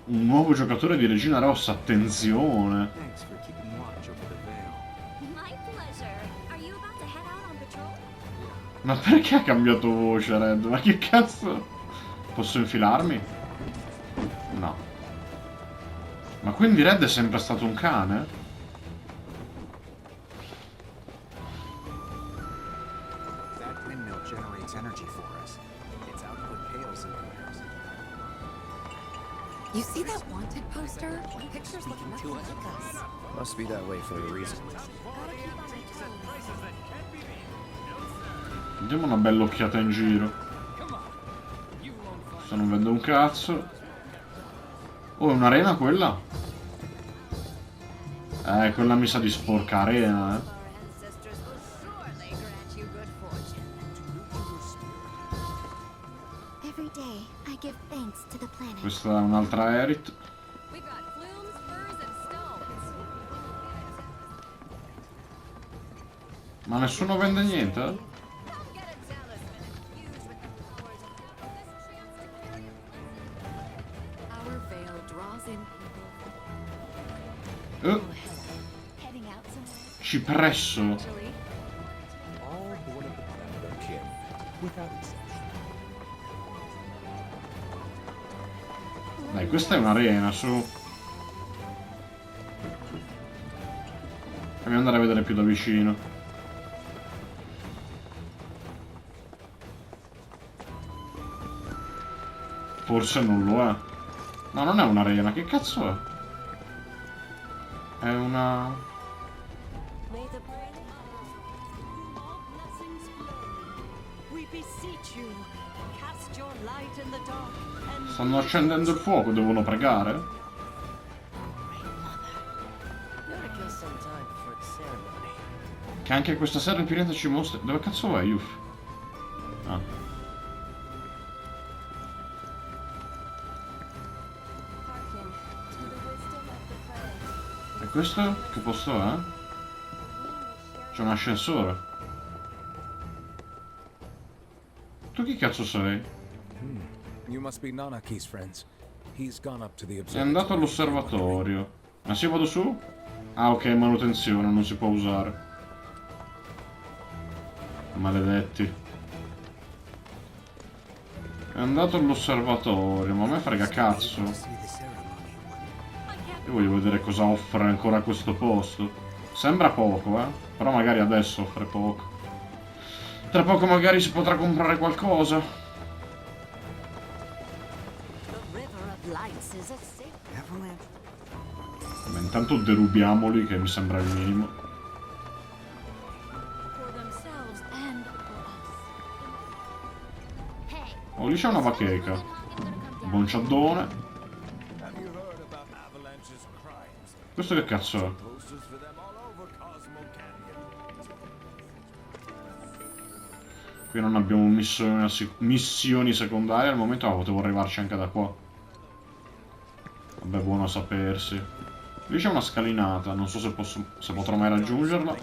Un nuovo giocatore di Regina Rossa, attenzione. Ma perché ha cambiato voce, Red? Ma che cazzo? Posso infilarmi? No. Ma quindi Red è sempre stato un cane? You see that wanted poster? Pictures look nothing like us. Must be that way for a reason. Diamo una bella occhiata in giro. Se non vedo un cazzo. Oh, è un'arena quella? Quella mi sa di sporca arena, Questa è un'altra élite. Ma nessuno vende niente? Cipresso. Dai, questa è un'arena, su. Fammi andare a vedere più da vicino. Forse non lo è. No, non è un'arena, che cazzo è? È una... Stanno accendendo il fuoco, devono pregare? Che anche questa sera il pianeta ci mostra... Dove cazzo vai, Yuff? Ah. E questo? Che posto è? C'è un ascensore. Tu chi cazzo sei? È andato all'osservatorio. Ma se io vado su? Ah, ok, manutenzione, non si può usare. Maledetti. È andato all'osservatorio, ma a me frega cazzo. Io voglio vedere cosa offre ancora questo posto. Sembra poco, però magari adesso offre poco. Tra poco magari si potrà comprare qualcosa. Ma intanto derubiamoli, che mi sembra il minimo. Oh, lì c'è una bacheca. Bonciaddone. Questo che cazzo è? Qui non abbiamo missioni secondarie al momento, ma potevo arrivarci anche da qua. Vabbè, buono a sapersi. Lì c'è una scalinata, non so se potrò mai raggiungerla.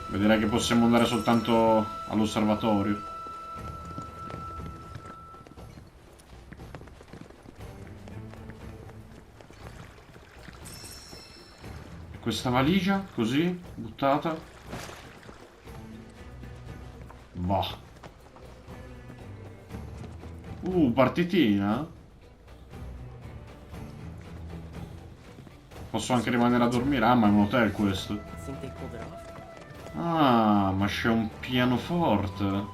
Direi che possiamo andare soltanto all'osservatorio. E questa valigia, così, buttata. Bah. Partitina? Posso anche rimanere a dormire? Ah, ma è un hotel questo. Ah, ma c'è un pianoforte.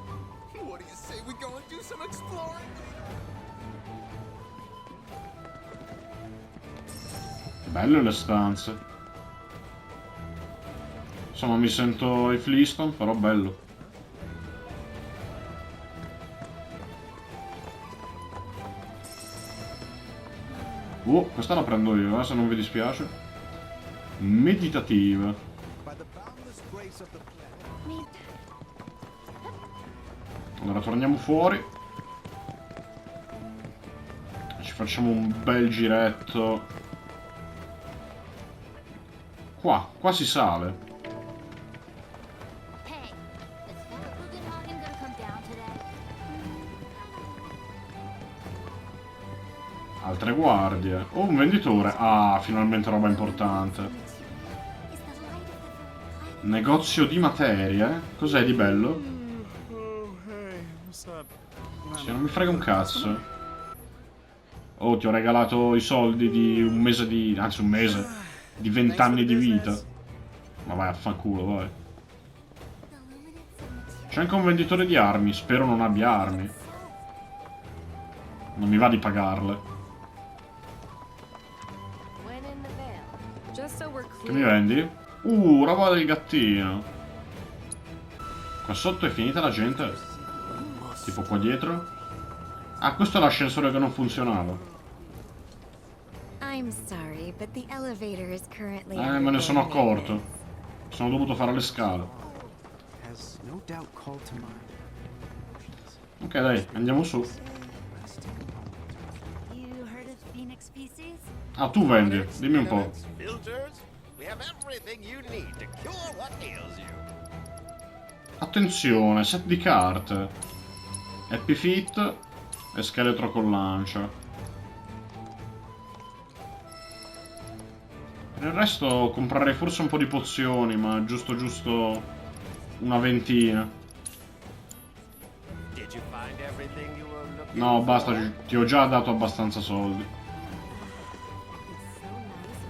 Belle le stanze. Insomma, mi sento i Flintstone, però bello. Questa la prendo io, se non vi dispiace. Meditativa. Allora torniamo fuori. Ci facciamo un bel giretto. Qua si sale. 3 guardie. Oh, un venditore. Ah, finalmente roba importante. Negozio di materie. Cos'è di bello? Sì, non mi frega un cazzo. Oh, ti ho regalato i soldi di un mese di... anzi, un mese. Di 20 anni di vita. Ma vai a fanculo, vai. C'è anche un venditore di armi. Spero non abbia armi. Non mi va di pagarle. Che mi vendi? Roba del gattino. Qua sotto è finita la gente? Tipo qua dietro? Ah, questo è l'ascensore che non funzionava. Me ne sono accorto. Sono dovuto fare le scale. Ok, dai, andiamo su. Ah, tu vendi. Dimmi un po'. Attenzione, set di carte. Happy Fit e scheletro con lancia. Per il resto comprerei forse un po' di pozioni, ma giusto una ventina. No, basta, ti ho già dato abbastanza soldi.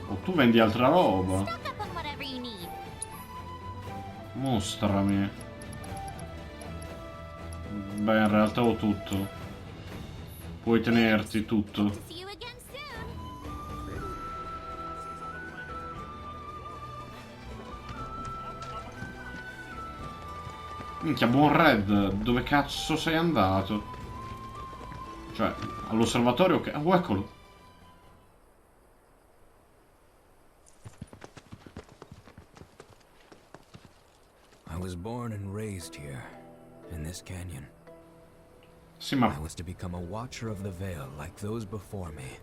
Oh, tu vendi altra roba. Mostrami. Beh, in realtà ho tutto. Puoi tenerti tutto. Minchia, buon Red, dove cazzo sei andato? Cioè, all'osservatorio che... Oh, eccolo. I was born and raised here, in this canyon. Sì, ma... I was to become a watcher of the veil like those before me,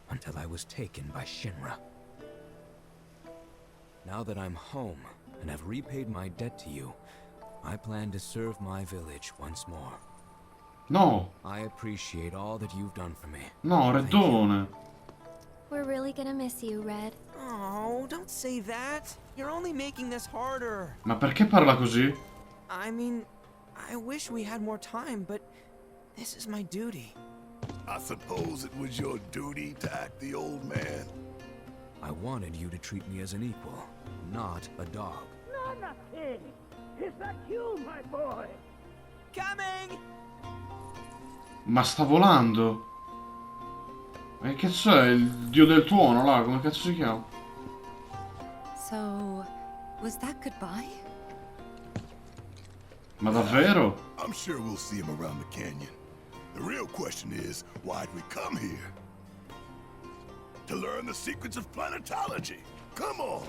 until I was taken by Shinra. Now that I'm home and have repaid my debt to you, I plan to serve my village once more. No! I appreciate all that you've done for me. No, Reddone! We're really gonna miss you, Red. Oh, don't say that. You're only making this harder. Ma perché parla così? I mean, I wish we had more time, but this is my duty. I suppose it was your duty to act the old man. I wanted you to treat me as an equal, not a dog. Nana King! Is that you, my boy? Coming! Ma sta volando! E che cazzo è il dio del tuono là? Come cazzo si chiama? So, was that goodbye? Ma davvero? I'm sure we'll see him around the canyon. The real question is, why'd we come here? To learn the secrets of planetology. Come on!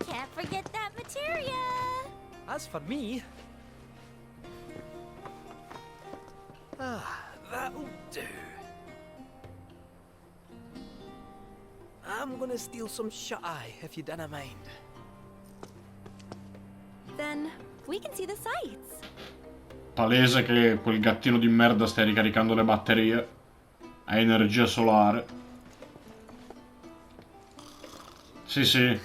Can't forget that materia! As for me... that'll do. I'm gonna steal some shut-eye, if you don't mind. Then, we can see the sights. Palese che quel gattino di merda stia ricaricando le batterie. Ha energia solare. Sì, sì.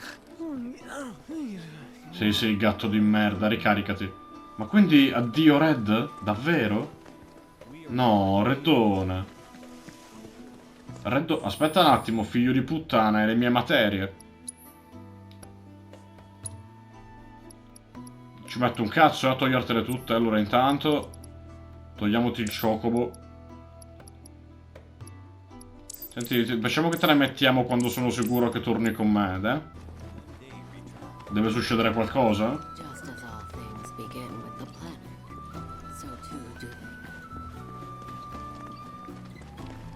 Sì, sì, gatto di merda, ricaricati. Ma quindi addio Red? Davvero? No, Reddone. Aspetta un attimo, figlio di puttana, hai le mie materie. Ci metto un cazzo a togliertele tutte. Allora, intanto togliamoti il ciocobo. Senti, facciamo che te le mettiamo quando sono sicuro che torni con me, eh? Deve succedere qualcosa? Just as all things begin with the planet, so too do they.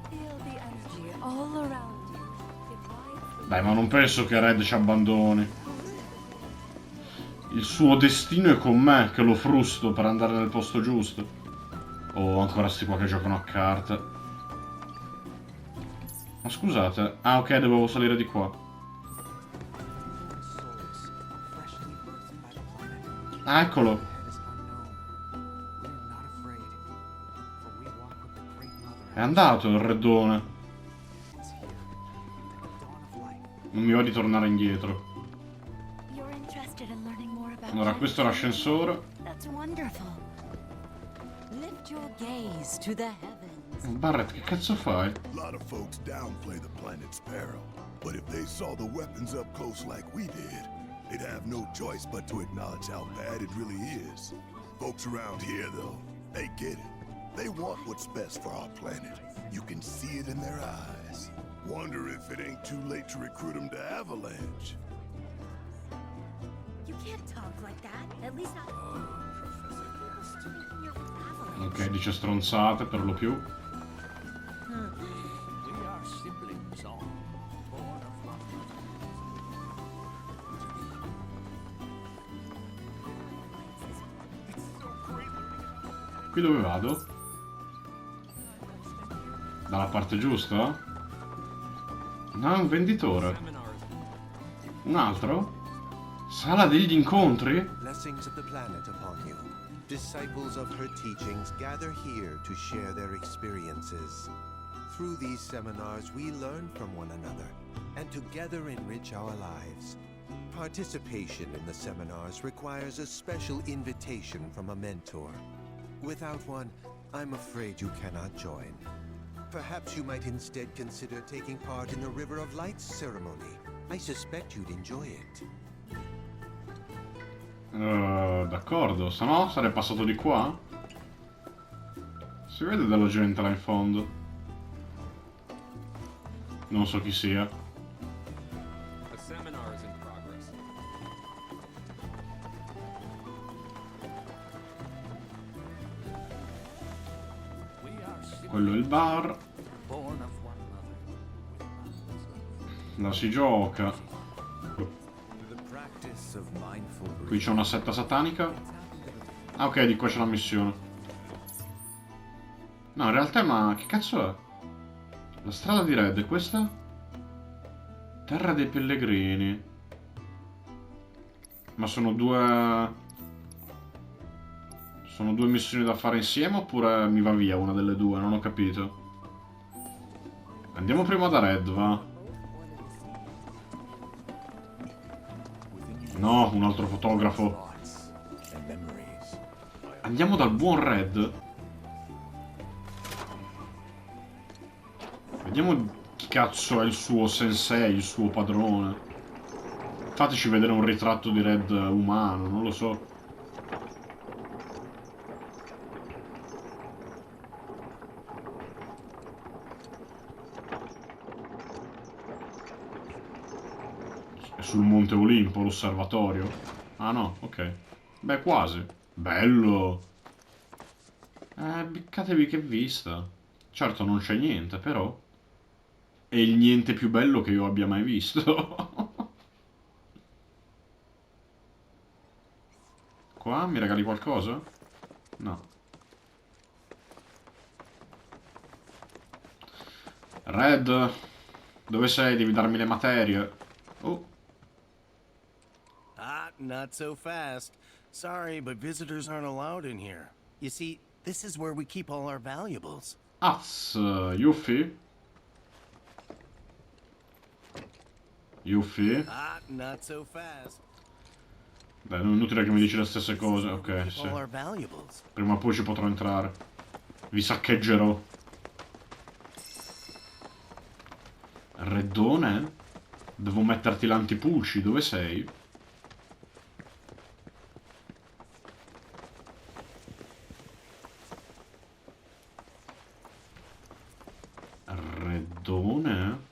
Feel the energy all around you. Dai, ma non penso che Red ci abbandoni. Il suo destino è con me, che lo frusto per andare nel posto giusto. Oh, ancora sti qua che giocano a carte. Ma scusate. Ah, ok, dovevo salire di qua. Ah, eccolo. È andato il Reddone. Non mi va di tornare indietro. You're interested in learning more about Allora, questo è l'ascensore. That's wonderful. Lift your gaze to the heavens. Barret, che cazzo fai? A lot of folks downplay the planet's peril, but if they saw the weapons up close like we did, they'd have no choice but to acknowledge how bad it really is. Folks around here, though, they get it. They want what's best for our planet. You can see it in their eyes. Wonder if it ain't too late to recruit them to Avalanche. You can't talk like that. At least not. Ok, dice stronzate per lo più. Qui dove vado? Dalla parte giusta? No, è un venditore. Un altro? Sala degli incontri? Blessings of the planet upon you. Disciples of her teachings gather here to share their experiences. Through these seminars, we learn from one another and together enrich our lives. Participation in the seminars requires a special invitation from a mentor. Without one, I'm afraid you cannot join. Perhaps you might instead consider taking part in the River of Lights ceremony. I suspect you'd enjoy it. D'accordo, se no sarei passato di qua. Si vede della gente là in fondo. Non so chi sia. Quello è il bar. La si gioca. Qui c'è una setta satanica. Ah, ok, di qua c'è la missione. No, in realtà, ma che cazzo è? La strada di Red è questa? Terra dei pellegrini. Ma sono due... Sono due missioni da fare insieme oppure mi va via una delle due? Non ho capito. Andiamo prima da Red, va. No, un altro fotografo. Andiamo dal buon Red. Vediamo chi cazzo è il suo sensei, il suo padrone. Fateci vedere un ritratto di Red umano, non lo so. Sul Monte Olimpo, l'osservatorio. Ah no, ok. Beh, quasi. Bello. Beccatevi che vista. Certo non c'è niente, però. È il niente più bello che io abbia mai visto. Qua mi regali qualcosa? No. Red, dove sei? Devi darmi le materie. Oh. Not so fast. Sorry, but visitors aren't allowed in here. You see, this is where we keep all our valuables. Yuffie? Yuffie? Not so fast. Beh, non è inutile che mi dici le stesse cose. Ok, sì. All our valuables. Prima o poi ci potrò entrare. Vi saccheggerò. Reddone? Devo metterti l'antipulci, dove sei? Reddone?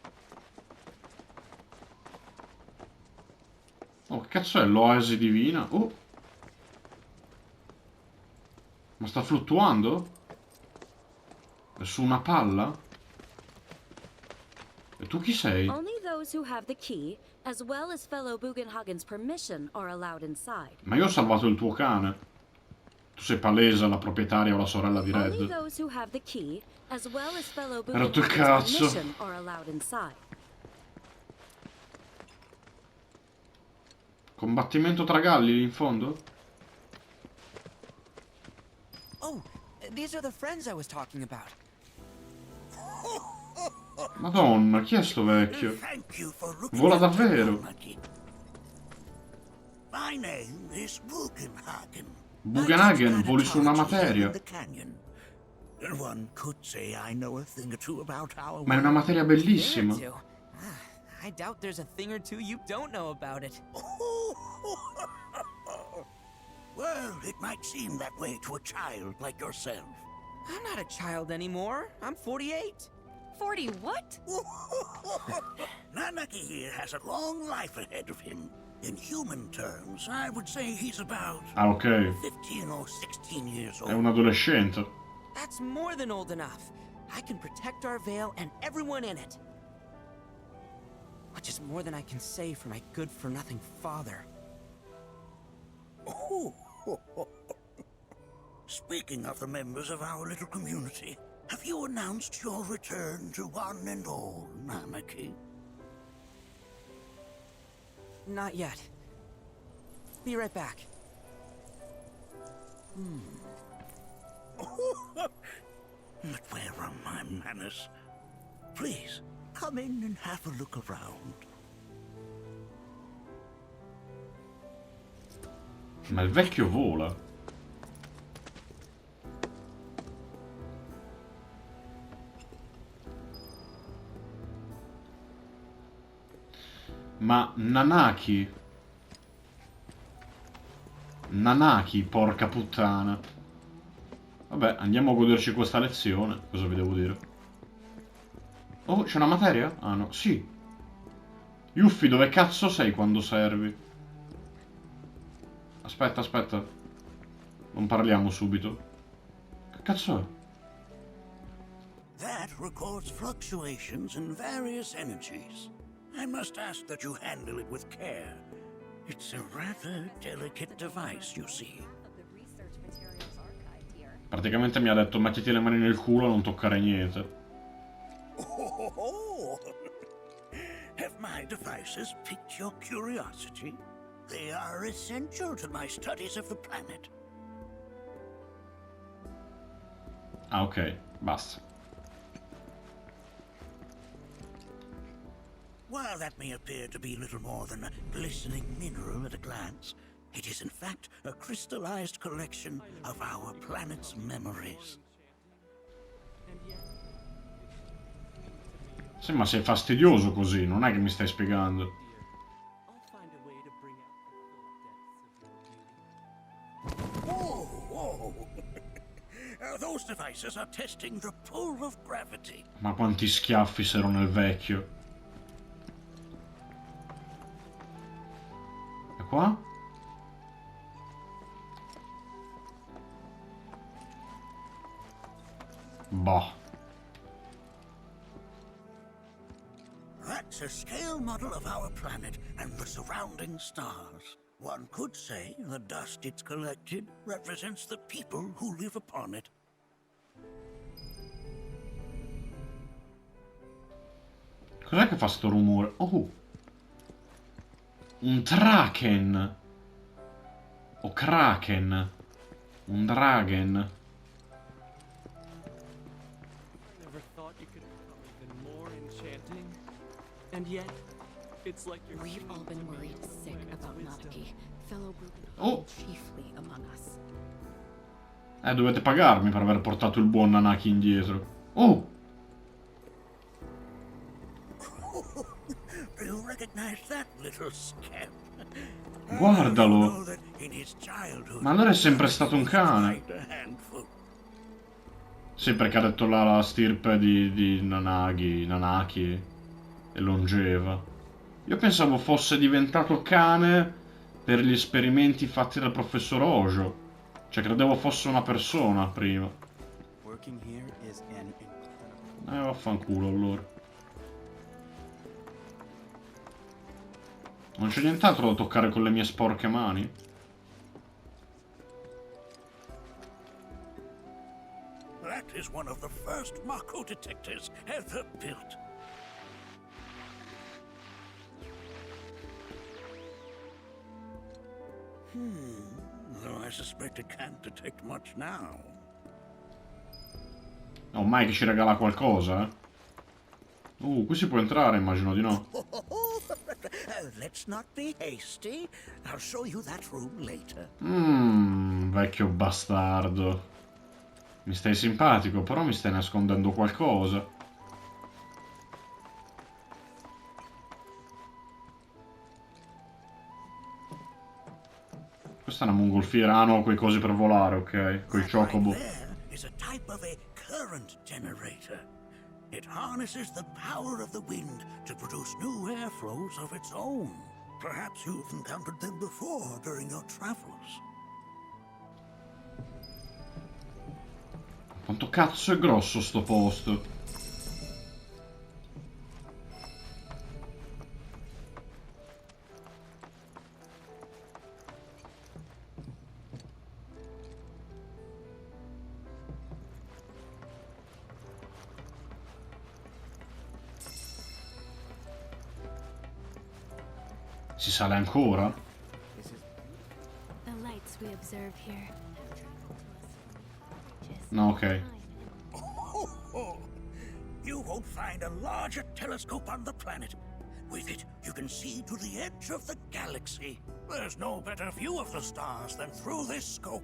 Oh, che cazzo è l'oasi divina? Oh! Ma sta fluttuando? È su una palla? E tu chi sei? Only those who have the key, as well as fellow Bugenhagen's permission, are allowed inside. Ma io ho salvato il tuo cane. Tu sei palesa la proprietaria o la sorella di Red. Only those who have the key, as well as fellow Rotto il Bugenhagen's cazzo. permission, are allowed inside. Combattimento tra galli lì in fondo? Oh, these are the friends I was talking about. Madonna, chi è sto vecchio? Vola davvero. My name is Bugenhagen. Bugenhagen, voli su una materia. One could say I know a thing or two about our Ma è una materia bellissima. I doubt there's a thing or two you don't know about it. Well, it might seem that way to a child like yourself. I'm not a child anymore. I'm 48. 40 what? Nanaki here has a long life ahead of him. In human terms, I would say he's about Ah, ok. 15 or 16 years È old. un adolescente. That's more than old enough. I can protect our veil and everyone in it. Which is more than I can say for my good-for-nothing father. Speaking of the members of our little community, have you announced your return to one and all, Nanaki? Not yet. Be right back. But where are my manners? Please, come in and have a look around. Ma il vecchio vola. Ma Nanaki. Nanaki, porca puttana. Vabbè, andiamo a goderci questa lezione. Cosa vi devo dire? Oh, c'è una materia? Ah no, sì. Yuffie, dove cazzo sei quando servi? Aspetta, aspetta. Non parliamo subito. Che cazzo è? That records fluctuations in various energies. I must ask that you handle it with care. It's a rather delicate device, you see. Praticamente mi ha detto mettiti le mani nel culo e non toccare niente. Oh, have my devices piqued your curiosity? They are essential to my studies of the planet. Ah, ok, basta. While that may appear to be little more than a glistening mineral at a glance, it is in fact a crystallized collection of our planet's memories. Sì, ma sei fastidioso così, non è che mi stai spiegando. Those devices are testing the pull of gravity. Ma quanti schiaffi s'ero nel vecchio. E qua? Boh. That's a scale model of our planet and the surrounding stars. One could say the dust it's collected represents the people who live upon it. Cos'è che fa sto rumore? Oh! Un Draken! O Kraken! Un Dragon! We've all been worried sick about Nanaki, fellow Oh! chiefly among us. Dovete pagarmi per aver portato il buon Nanaki indietro. Oh! Do you recognize that little scamp? Guardalo! Ma allora è sempre stato un cane. Sì, perché ha detto la stirpe di Nanaki è longeva. Io pensavo fosse diventato cane per gli esperimenti fatti dal professor Ojo. Cioè, credevo fosse una persona prima. Vaffanculo allora. Non c'è nient'altro da toccare con le mie sporche mani? That is one of the first Mako detectors ever built. Though I suspect it can't detect much now. Oh, mai che ci regala qualcosa, eh? Qui si può entrare, immagino di no. Let's not be hasty. I'll show you that room later. Vecchio bastardo. Mi stai simpatico, però mi stai nascondendo qualcosa. Questa è una mongolfiera. Ah no, quei cosi per volare, ok. Quei chocobo. There is a type of a current generator. It harnesses the power of the wind to produce new airflows of its own. Perhaps you've encountered them before during your travels. Quanto cazzo è grosso sto posto? Si sale ancora? The lights we observe here. No, ok. You won't find a larger telescope on the planet. With it, you can see to the edge of the galaxy. There's no better view of the stars than through this scope.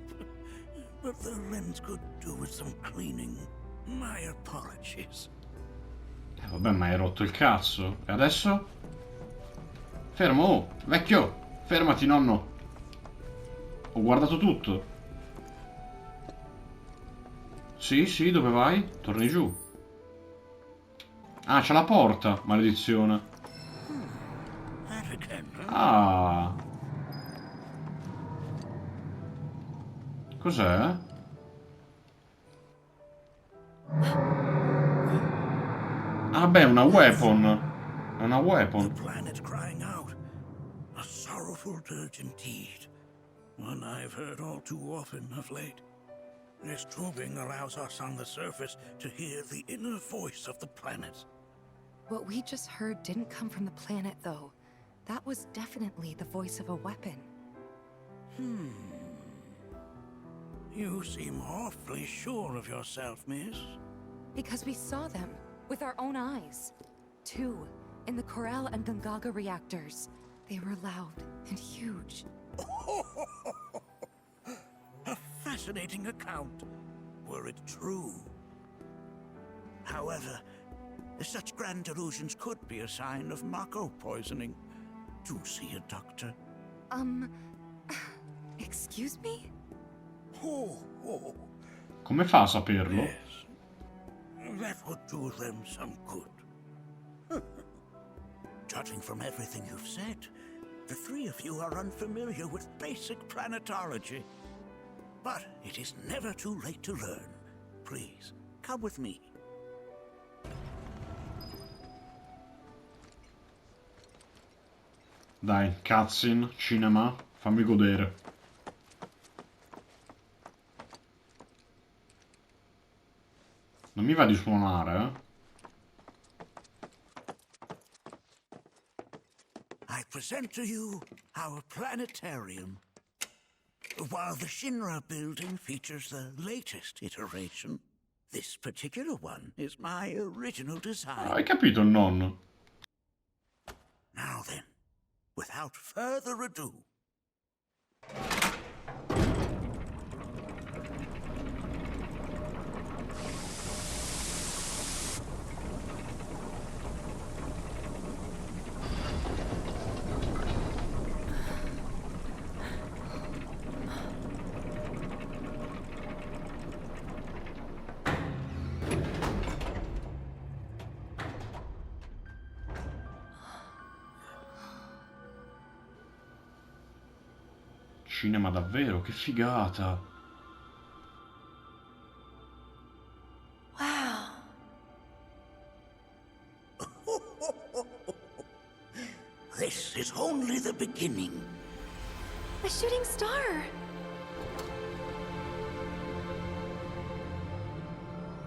But the lens could do with some cleaning. My apologies. Vabbè, ma hai rotto il cazzo. E adesso? Fermo, oh, vecchio! Fermati, nonno! Ho guardato tutto. Sì, sì, dove vai? Torni giù. Ah, c'è la porta, maledizione. Ah. Cos'è? Ah beh, una weapon. È una weapon. Planet crying out. A sorrowful dirge indeed. One I've heard all too often of late. This tubing allows us on the surface to hear the inner voice of the planet. What we just heard didn't come from the planet, though. That was definitely the voice of a weapon. You seem awfully sure of yourself, miss. Because we saw them with our own eyes. 2 in the Corel and Gungaga reactors. They were loud and huge. A fascinating account, were it true. However, such grand delusions could be a sign of Mako poisoning. Do see a doctor. Excuse me? Come fa a saperlo? Yes. That would do them some good. Judging from everything you've said, the 3 of you are unfamiliar with basic planetology. But it is never too late to learn. Please, come with me. Dai, cutscene, cinema, fammi godere. Non mi va di suonare, eh? I present to you our planetarium. While the Shinra building features the latest iteration, this particular one is my original design. Hai capito il nonno? Now then, without further ado. Cinema davvero, che figata! Wow. This is only the beginning. A shooting star!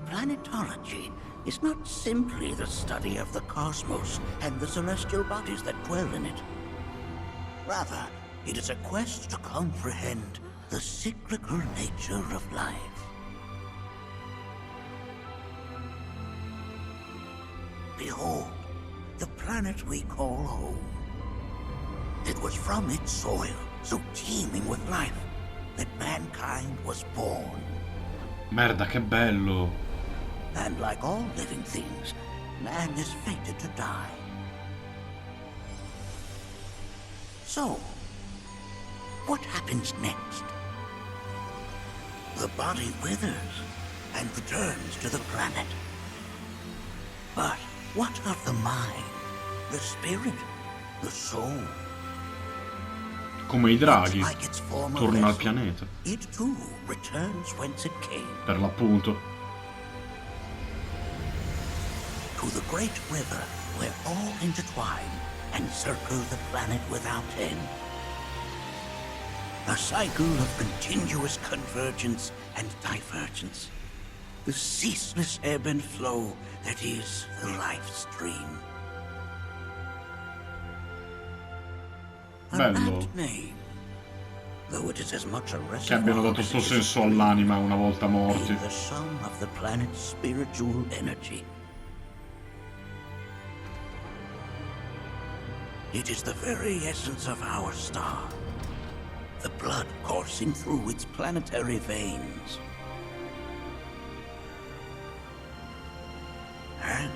Planetology is not simply the study of the cosmos and the celestial bodies that dwell in it. Rather, it is a quest to comprehend the cyclical nature of life. The behold, the planet we call home. It was from its soil, so teeming with life, that mankind was born. Merda, che bello! And like all living things, man is fated to die. So, what happens next? The body withers and returns to the planet. But what of the mind, the spirit, the soul? Come i draghi, Like its former torna al vessel, pianeta, it too returns whence it came. per l'appunto. To the great river where all intertwine and circle the planet without end. A cycle of continuous convergence and divergence. The ceaseless ebb and flow that is the life stream. An Bello. apt name, though it is as much a Che abbiano dato sto senso all'anima una volta morti. the sum of the planet's spiritual energy. It is the very essence of our star. The blood coursing through its planetary veins. And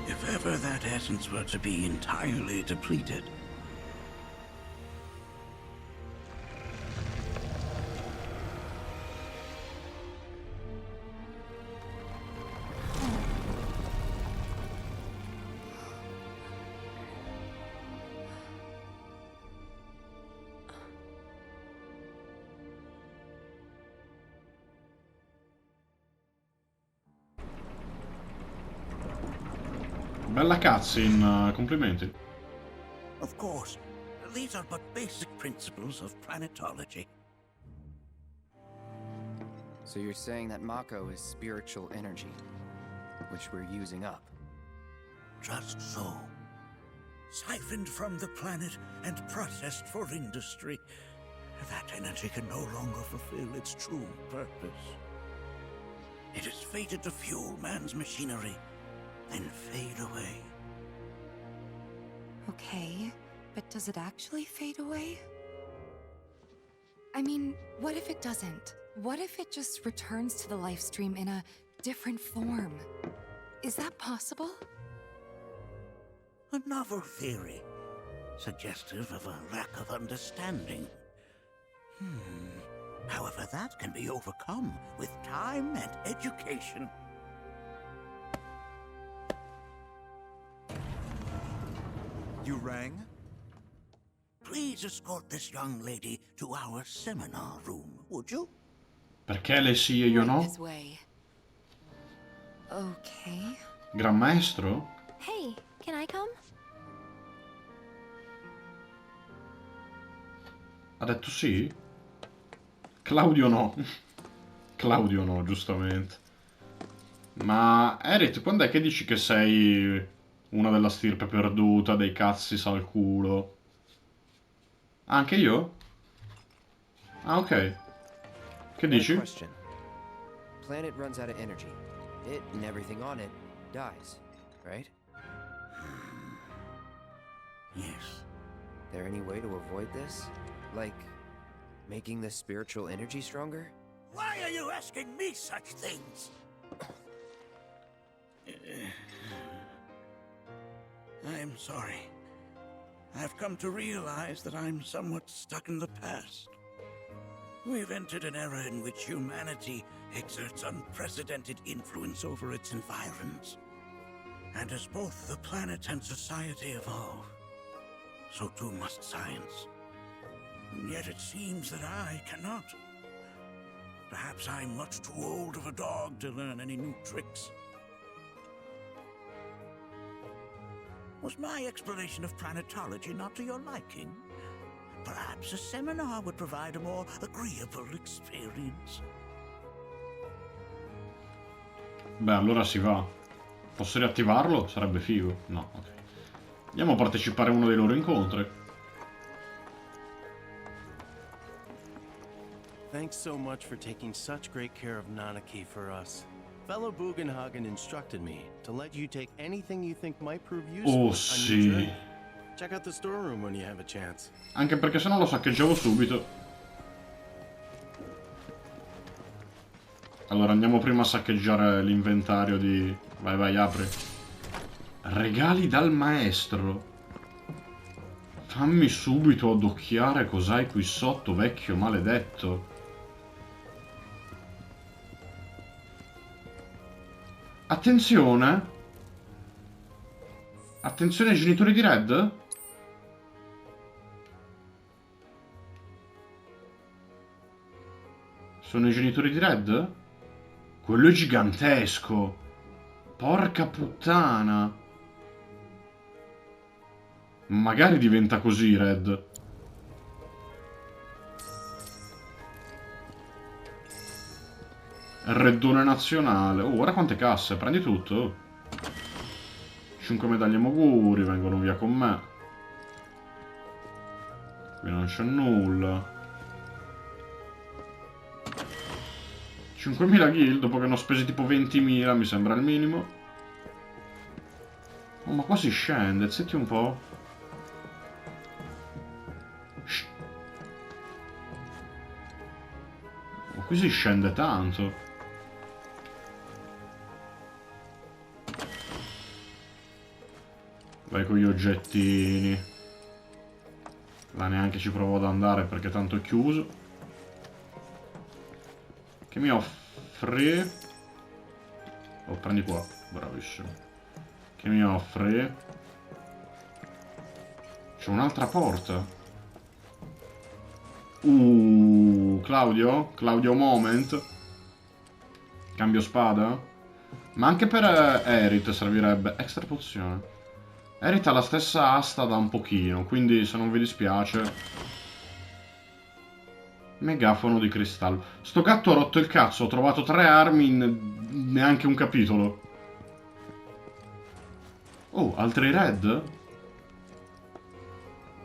if ever that essence were to be entirely depleted, Bella cutscene, complimenti. of course, these are but basic principles of planetology. So you're saying that Mako is spiritual energy, which we're using up? Just so. Siphoned from the planet and processed for industry, that energy can no longer fulfill its true purpose. It is fated to fuel man's machinery, then fade away. Okay, but does it actually fade away? I mean, what if it doesn't? What if it just returns to the life stream in a different form? Is that possible? A novel theory, suggestive of a lack of understanding. However, that can be overcome with time and education. You rang? Please escort this young lady to our seminar room, would you? Perché lei sì e io no? This way. Okay. Gran maestro? Hey, can I come? Ha detto sì? Claudio no. Claudio no, giustamente. Ma Erit, quando è che dici che sei una della stirpe perduta, dei cazzi sal culo? Anche io? Ah, ok. Che dici? Question. Planet runs out of energy. It and everything on it dies, right? Yes. There any way to avoid this? Like, making the spiritual energy stronger? Why are you asking me such things? I'm sorry. I've come to realize that I'm somewhat stuck in the past. We've entered an era in which humanity exerts unprecedented influence over its environs. And as both the planet and society evolve, so too must science. And yet it seems that I cannot. Perhaps I'm much too old of a dog to learn any new tricks. Was my explanation of planetology not to your liking? Perhaps a seminar would provide a more agreeable experience. Beh, allora si va. Posso riattivarlo? Sarebbe figo. No, ok. Andiamo a partecipare a uno dei loro incontri. Thanks so much for taking such great care of Nanaki for us. Fellow Bugenhagen instructed me to let you take anything you think might prove useful Oh on your sì. journey. Check out the storeroom when you have a chance. Anche perché se no lo saccheggiavo subito. Allora andiamo prima a saccheggiare l'inventario di... Vai, vai, apri. Regali dal maestro. Fammi subito adocchiare cos'hai qui sotto, vecchio maledetto. Attenzione. Attenzione ai genitori di Red. Sono i genitori di Red? Quello è gigantesco. Porca puttana. Magari diventa così, Red. Reddone nazionale. Oh, guarda quante casse. Prendi tutto. 5 medaglie Moguri. Vengono via con me. Qui non c'è nulla. 5.000 guild dopo che ne ho spesi tipo 20.000, mi sembra il minimo. Oh, ma qua si scende, zitti un po'. Shh. Ma qui si scende tanto. Vai con gli oggettini. Là neanche ci provo ad andare perché tanto è chiuso. Che mi offri? Oh, prendi qua. Bravissimo. Che mi offri? C'è un'altra porta. Claudio? Claudio Moment? Cambio spada? Ma anche per Élite servirebbe. Extra pozione. Élite ha la stessa asta da un pochino, quindi se non vi dispiace... Megafono di cristallo. Sto gatto ha rotto il cazzo. Ho trovato 3 armi in neanche un capitolo. Oh, altri Red?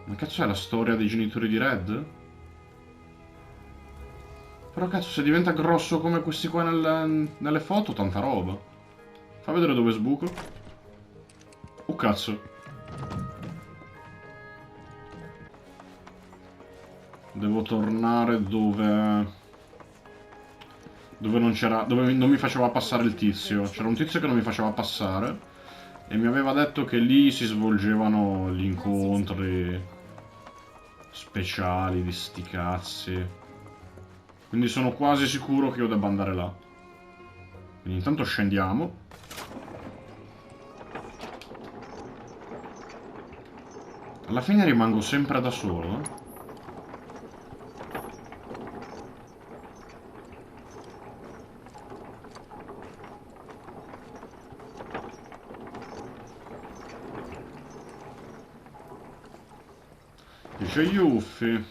Ma cazzo è la storia dei genitori di Red? Però cazzo, se diventa grosso come questi qua nelle foto, tanta roba. Fa vedere dove sbuco. Oh cazzo. Devo tornare dove non c'era... dove non mi faceva passare il tizio. C'era un tizio che non mi faceva passare e mi aveva detto che lì si svolgevano gli incontri speciali di sti cazzi. Quindi sono quasi sicuro che io debba andare là. Quindi intanto scendiamo. Alla fine rimango sempre da solo, Dice Yuffie.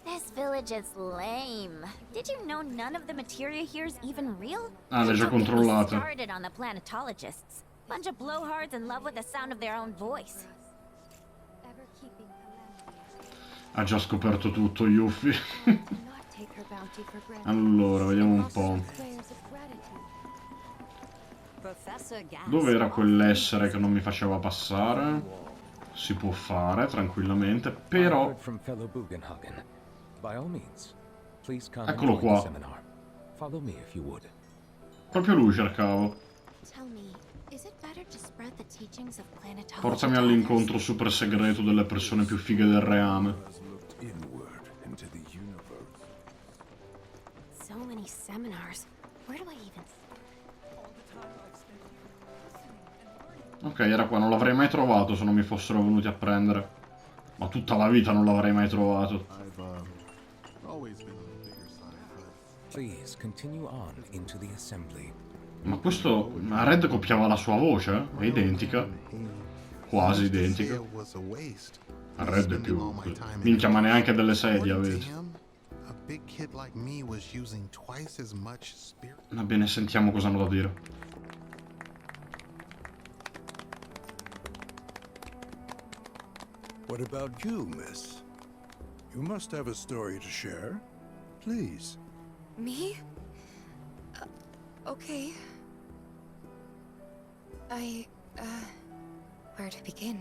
This village is lame. Did you know none of the materia here is even real? Ah, l'hai già Don't get me controllata. started on the planetologists. Bunch of blowhards in love with the sound of their own voice. Ha già scoperto tutto Yuffie. Allora, vediamo un po'. Dov'era quell'essere che non mi faceva passare? Si può fare tranquillamente, però... Eccolo qua. Proprio lui cercavo. Portami all'incontro super segreto delle persone più fighe del reame. Ok, era qua, non l'avrei mai trovato se non mi fossero venuti a prendere. Ma tutta la vita non l'avrei mai trovato. Ma questo... Ma Red copiava la sua voce? È identica. Quasi identica. A Red è più... Minchia, ma neanche delle sedie avete. Va bene, sentiamo cosa hanno da dire. What about you, miss? You must have a story to share. Please. Me? Okay. Where to begin?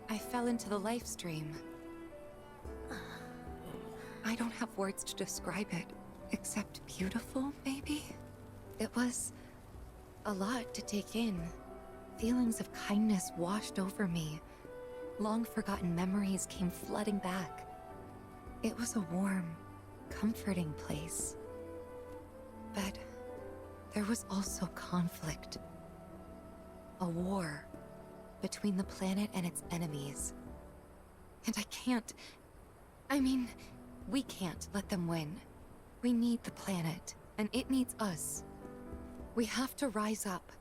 I fell into the life stream. I don't have words to describe it, except beautiful, maybe? It was a lot to take in. Feelings of kindness washed over me. Long-forgotten memories came flooding back. It was a warm, comforting place. But there was also conflict. A war between the planet and its enemies. And we can't let them win. We need the planet, and it needs us. We have to rise up.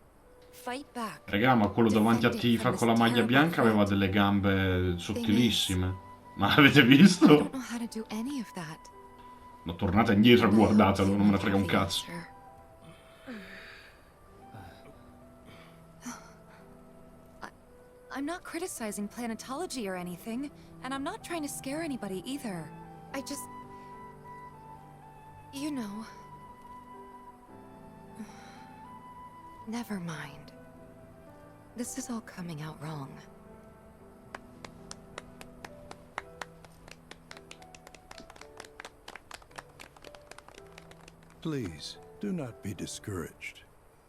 Fight back. Raga, ma quello davanti a Tifa con la maglia bianca aveva delle gambe sottilissime. Ma l'avete visto? I don't know how to do any of that. Ma tornate indietro e guardatelo, non me ne frega un cazzo. I'm not criticizing Planetology or anything, and I'm not trying to scare anybody either. I just... You know... Never mind. This is all coming out wrong. Please, do not be discouraged.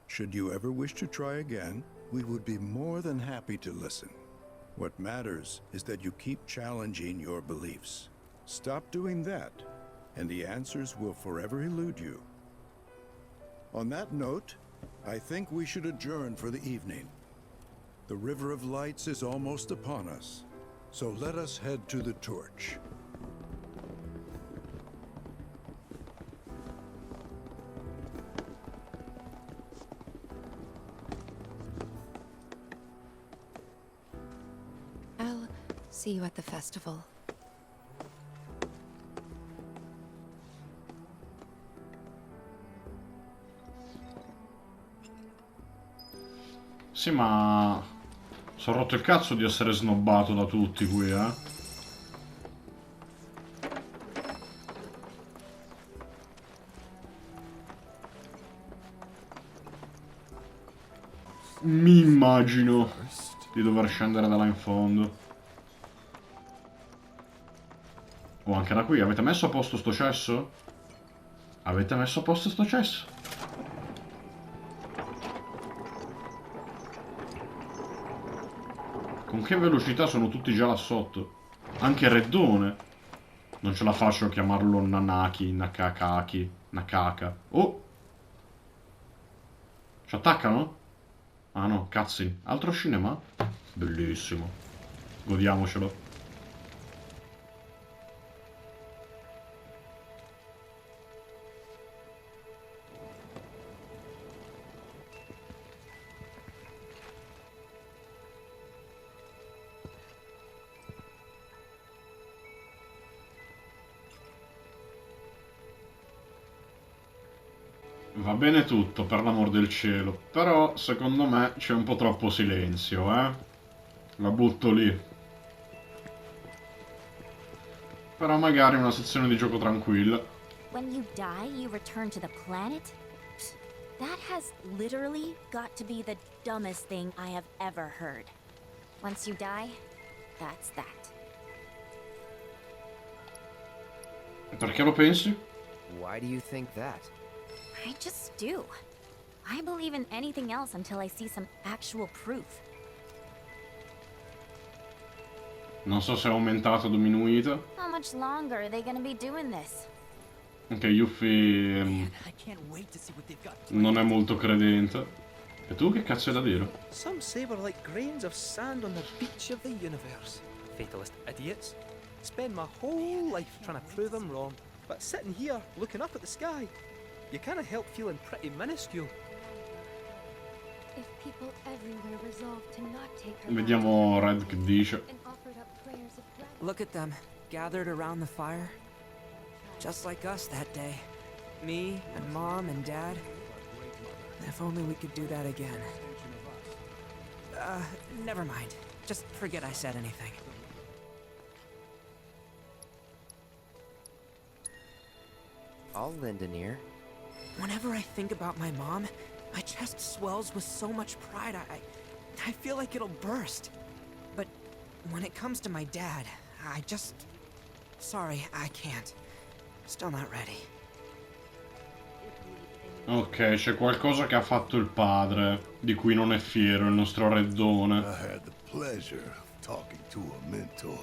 Should you ever wish to try again, we would be more than happy to listen. What matters is that you keep challenging your beliefs. Stop doing that, and the answers will forever elude you. On that note, I think we should adjourn for the evening. The River of Lights is almost upon us, so let us head to the torch. I'll see you at the festival. Sì, ma... sono rotto il cazzo di essere snobbato da tutti qui, eh. Mi immagino di dover scendere da là in fondo. O anche da qui. Avete messo a posto sto cesso? Avete messo a posto sto cesso? Con che velocità sono tutti già là sotto? Anche Reddone. Non ce la faccio a chiamarlo Nanaki, Nakakaki, Nakaka. Oh! Ci attaccano? Ah no, cazzi. Altro cinema? Bellissimo. Godiamocelo. Va bene tutto, per l'amor del cielo, però secondo me c'è un po' troppo silenzio, eh? La butto lì. Però magari una sezione di gioco tranquilla. When you die, you return to the planet? That has literally got to be the dumbest thing I have ever heard. Once you die, that's that. E perché lo pensi? Why do you think that? I just do. I believe in anything else until I see some actual proof. Non so se è aumentata o diminuita. How much longer are they gonna be doing this? Anche Yuffie non è molto credente. E tu che cazzo hai da dire? Some say we're like grains of sand on the beach of the universe. Fatalist idiots. Spend my whole life trying to prove them wrong, but sitting here looking up at the sky, you can't help feeling pretty minuscule. If people everywhere resolved to not take her Vediamo Red che dice. and offered up prayers of gratitude. Look at them, gathered around the fire. Just like us that day. Me and Mom and Dad. If only we could do that again. Never mind. Just forget I said anything. I'll lend an ear. Whenever I think about my mom, my chest swells with so much pride, I feel like it'll burst. But when it comes to my dad, I just... Sorry, I can't. Still not ready. Ok, c'è qualcosa che ha fatto il padre, di cui non è fiero, il nostro reddone. I had the pleasure of talking to a mentor.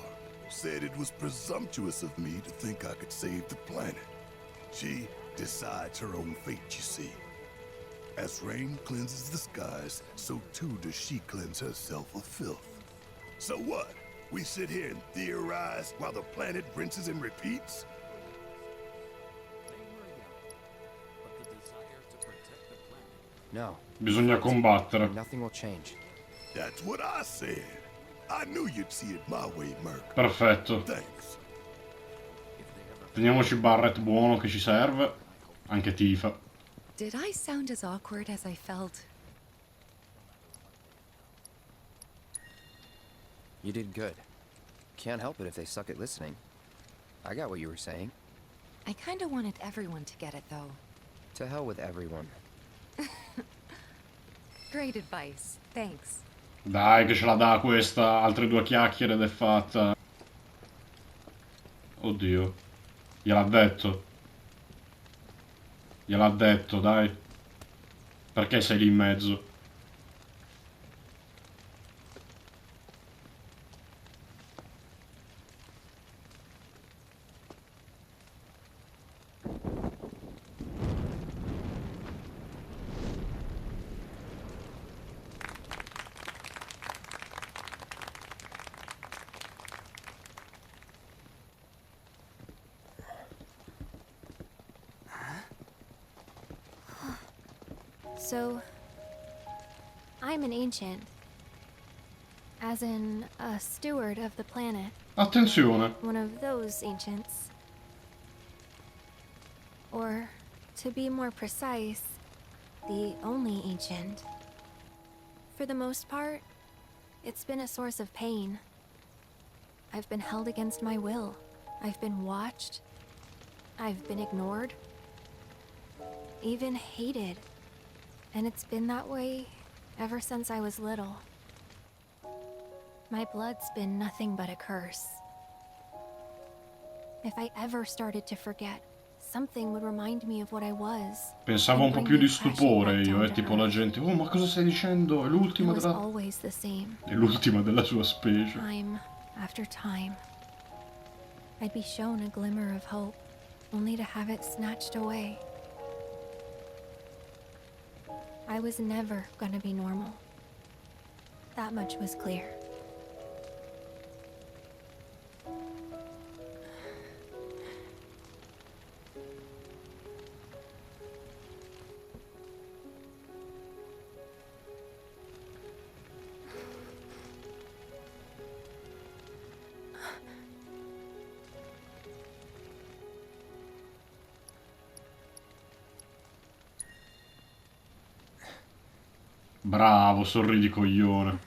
Said it was presumptuous of me to think I could save the planet. She decides her own fate, you see. As rain cleanses the skies, so too does she cleanse herself of filth. So what? We sit here and theorize while the planet rinses and repeats? No. Bisogna combattere. Nothing will change. That's what I said. I knew you'd see it my way, Merc. Perfetto. Thanks. Teniamoci Barret buono che ci serve. Anche Tifa. Did I sound as awkward as I felt? You did good. Can't help it if they suck at listening. I got what you were saying. I kinda wanted everyone to get it, though. To hell with everyone. Great advice. Thanks. Dai, che ce la dà questa. Altre 2 chiacchiere ed è fatta. Oddio. Gliel'ha detto. Gliel'ha detto, dai. Perché sei lì in mezzo? So, I'm an ancient. As in, a steward of the planet. Attenzione. One of those ancients. Or, to be more precise, the only ancient. For the most part, it's been a source of pain. I've been held against my will. I've been watched. I've been ignored. Even hated. And it's been that way ever since I was little. My blood's been nothing but a curse. If I ever started to forget, something would remind me of what I was. Pensavo un po' più di stupore io, tipo la gente, oh ma cosa stai dicendo? È l'ultima della... Always the same. È l'ultima della sua specie. Time after time. I'd be shown a glimmer of hope, only to have it snatched away. I was never gonna be normal. That much was clear. Bravo, sorridi coglione.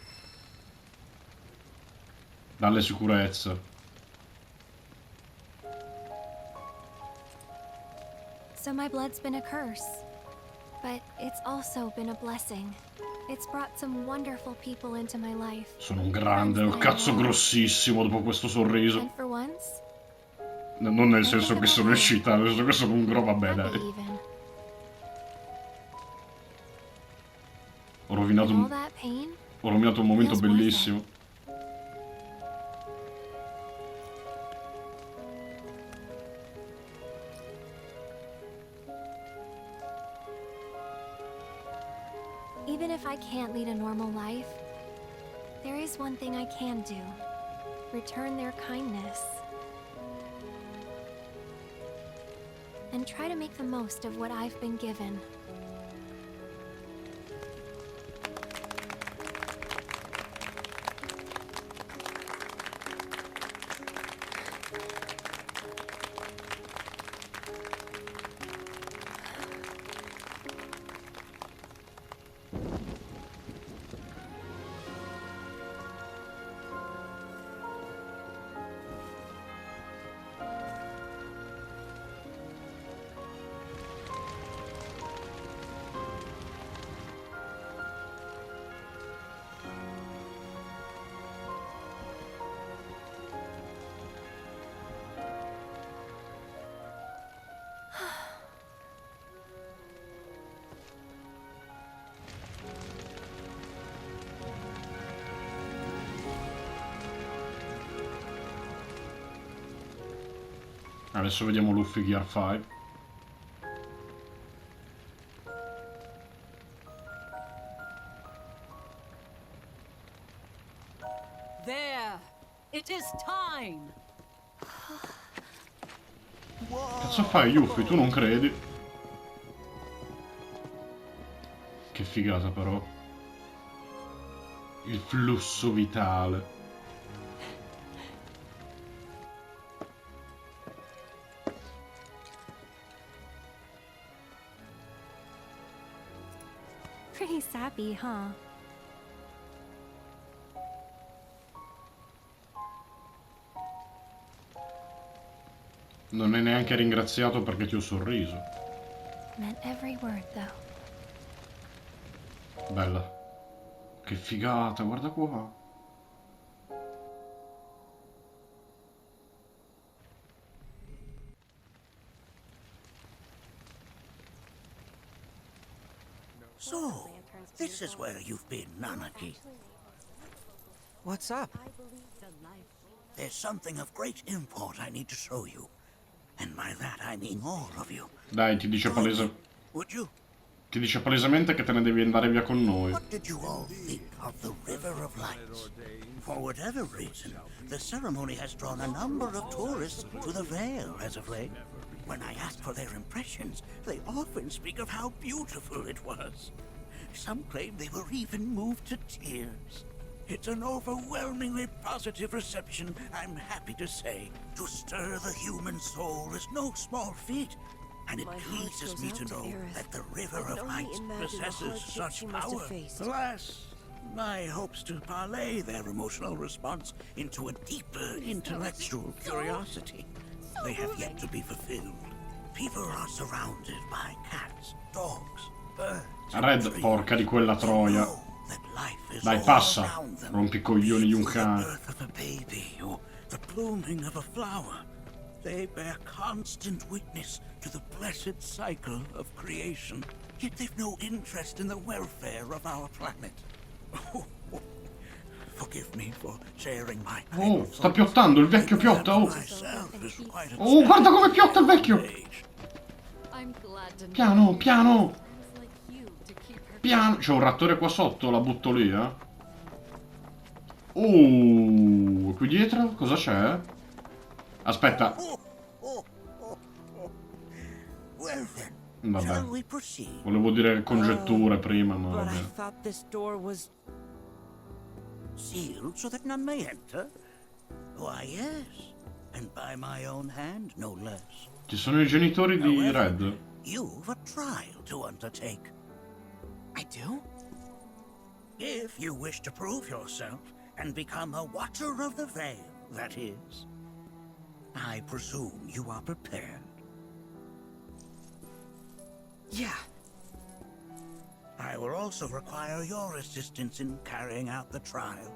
Dalle sicurezze. So my blood's been a curse, but it's also been a blessing. It's brought some wonderful people into my life. Sono un grande, ho il cazzo grossissimo dopo questo sorriso. And for once, Non nel senso che sono eccitato, nel senso che sono un vabbè dai. even. Ho rovinato All that pain, un momento feels worth it. bellissimo. even if I can't lead a normal life, there is one thing I can do. Return their kindness. And try to make the most of what I've been given. Adesso vediamo Luffy Gear 5. There! It is time! Cazzo fai, Yuffie? Tu non credi? Che figata però. Il flusso vitale. Pretty sappy, huh? Non è neanche ringraziato perché ti ho sorriso. Meant every word, though. Bella. Che figata, guarda qua. So, this is where you've been, Nanaki. What's up? There's something of great import I need to show you. And by that I mean all of you. Dai, ti dice Would you? Ti dice palesemente che te ne devi andare via con noi. What did you all think of the River of Lights? For whatever reason, the ceremony has drawn a number of tourists to the Vale as of late. When I ask for their impressions, they often speak of how beautiful it was. Some claim they were even moved to tears. It's an overwhelmingly positive reception, I'm happy to say. To stir the human soul is no small feat, and it pleases me to know that the River of Lights possesses such power. Alas, my hopes to parlay their emotional response into a deeper intellectual curiosity. They have yet to be fulfilled. People are surrounded by cats, dogs, birds. Red, porca di quella troia. Dai, passa. Rompicoglioni di un cane. The blooming of a flower. They bear constant witness to the blessed cycle of creation. Yet they've no interest in the welfare of our planet. Forgive me for sharing my Oh, sta piottando, il vecchio piotta, oh. Oh, guarda come piotta il vecchio. Piano, piano. Piano. C'è un rattore qua sotto, la butto lì, eh. Oh, qui dietro cosa c'è? Aspetta. Vabbè. Volevo dire congetture prima, ma vabbè. Sealed so that none may enter? Why, yes. And by my own hand, no less. Ci sono i genitori di Red. You've a trial to undertake. I do? If you wish to prove yourself and become a Watcher of the Veil, that is. I presume you are prepared. Yeah. I will also require your assistance in carrying out the trial.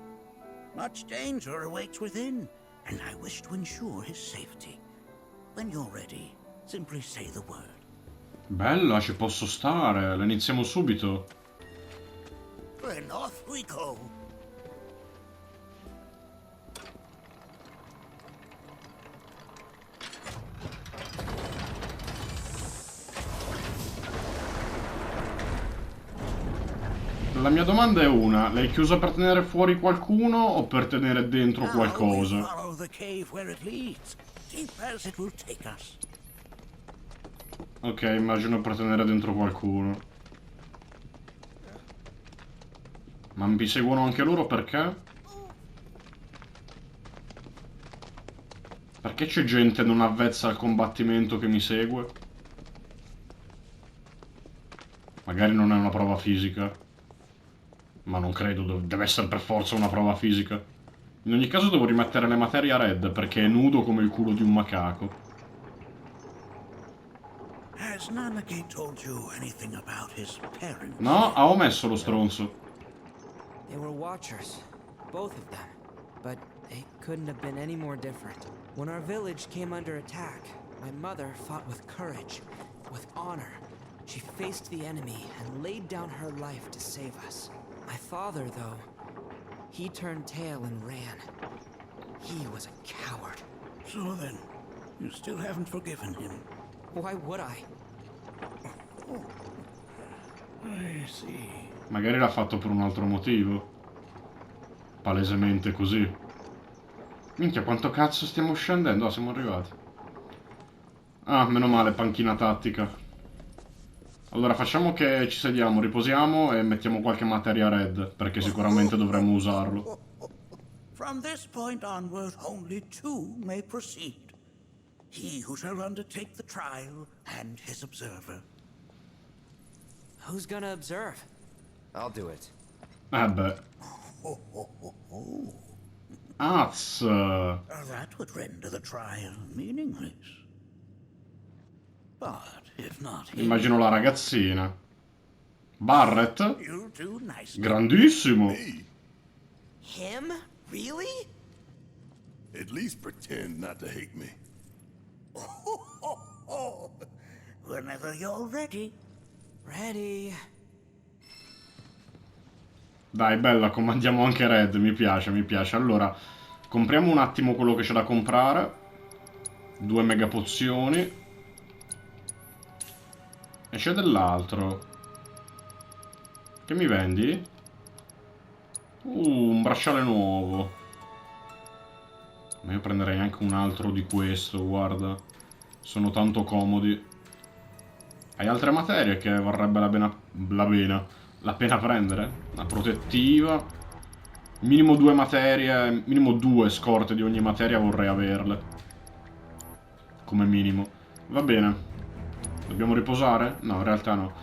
Much danger awaits within, and I wish to ensure his safety. When you're ready, simply say the word. Bella, ci posso stare. La iniziamo subito. Then off we go. La mia domanda è una, l'hai chiusa per tenere fuori qualcuno o per tenere dentro qualcosa? Ok, immagino per tenere dentro qualcuno. Ma mi seguono anche loro perché? Perché c'è gente non avvezza al combattimento che mi segue? Magari non è una prova fisica. Ma non credo, deve essere per forza una prova fisica. In ogni caso devo rimettere le materie a Red, perché è nudo come il culo di un macaco. No, ha omesso lo stronzo. They were Watchers, both of them. But they couldn't have been any more different. When our village came under attack, my mother fought with courage, with honor. She faced the enemy and laid down her life to save us. My father, though, he turned tail and ran. He was a coward. So then, You still haven't forgiven him. Why would I? I see. Magari l'ha fatto per un altro motivo. Palesemente così. Minchia, quanto cazzo stiamo scendendo? Ah, siamo arrivati. Ah, meno male, panchina tattica. Allora, facciamo che ci sediamo, riposiamo e mettiamo qualche materia red, perché sicuramente dovremmo usarlo. From this point onward, only two may proceed. He who shall undertake the trial and his observer. Who's gonna observe? I'll do it. Beh. Az. That would render the trial meaningless. But if not him, Immagino la ragazzina. Barrett. you'll do nicely. Grandissimo. Him? Really? At least pretend not to hate me. Whenever you're ready. Ready. Dai, bella, comandiamo anche red, mi piace, mi piace. Allora, compriamo un attimo quello che c'è da comprare. 2 mega pozioni. E c'è dell'altro. Che mi vendi? Un bracciale nuovo. Ma io prenderei anche un altro di questo, guarda. Sono tanto comodi. Hai altre materie che varrebbe la pena prendere? La protettiva. Minimo 2 materie, minimo 2 scorte di ogni materia vorrei averle. Come minimo. Va bene. Dobbiamo riposare? No, in realtà no.